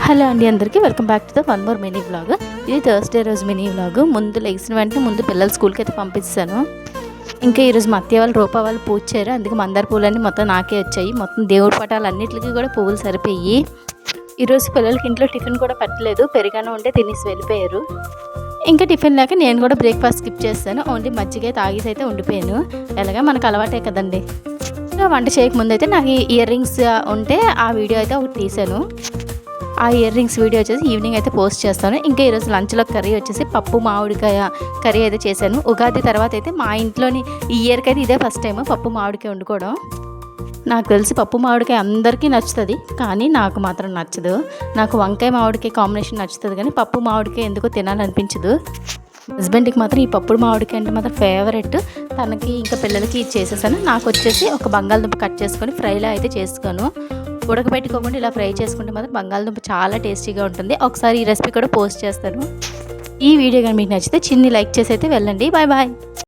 Hello అండి, అందరికీ welcome back to the one more mini vlog. ఇది థర్స్డే రోజు మినీ వ్లాగ్. ముందు లెగిసిన వెంటనే ముందు పిల్లలు స్కూల్కి అయితే పంపిస్తాను. ఇంకా ఈరోజు మా అత్తయ్య వాళ్ళు రూపా వాళ్ళు పూజ చేయరు, అందుకే మందార పూలన్నీ మొత్తం నాకే వచ్చాయి. మొత్తం దేవుడి పటాలు అన్నింటికి కూడా పువ్వులు సరిపోయి. ఈరోజు పిల్లలకి ఇంట్లో టిఫిన్ కూడా పెట్టలేదు, పెరిగాను ఉంటే తినేసి వెళ్ళిపోయారు. ఇంకా టిఫిన్ లేక నేను కూడా బ్రేక్ఫాస్ట్ స్కిప్ చేస్తాను. ఓన్లీ మజ్జిగ తాగేసి అయితే ఉండిపోయాను. ఎలాగా మనకు అలవాటే కదండి. వంట చేయకముందు అయితే నాకు ఇయర్ రింగ్స్ ఉంటే ఆ వీడియో అయితే ఒకటి తీసాను. ఆ ఇయర్ రింగ్స్ వీడియో వచ్చేసి ఈవినింగ్ అయితే పోస్ట్ చేస్తాను. ఇంకా ఈరోజు లంచ్లో కర్రీ వచ్చేసి పప్పు మామిడికాయ కర్రీ అయితే చేశాను. ఉగాది తర్వాత అయితే మా ఇంట్లోని ఈ ఇయర్కి అయితే ఇదే ఫస్ట్ టైం పప్పు మామిడికాయ వండుకోవడం. నాకు తెలిసి పప్పు మామిడికాయ అందరికీ నచ్చుతుంది, కానీ నాకు మాత్రం నచ్చదు. నాకు వంకాయ మామిడికాయ కాంబినేషన్ నచ్చుతుంది, కానీ పప్పు మామిడికాయ ఎందుకో తినాలనిపించదు. హస్బెండ్కి మాత్రం ఈ పప్పు మామిడికాయ అంటే మాత్రం ఫేవరెట్. తనకి ఇంకా పిల్లలకి ఇది చేసేసాను. నాకు వచ్చేసి ఒక బంగాళదుంప కట్ చేసుకొని ఫ్రైలా అయితే చేసుకోను. ఉడకబెట్టుకోకుండా ఇలా ఫ్రై చేసుకుంటే మాత్రం బంగాళదుంప చాలా టేస్టీగా ఉంటుంది. ఒకసారి ఈ రెసిపీ కూడా పోస్ట్ చేస్తాను. ఈ వీడియో కానీ మీకు నచ్చితే చిన్ని లైక్ చేసి అయితే వెళ్ళండి. Bye bye.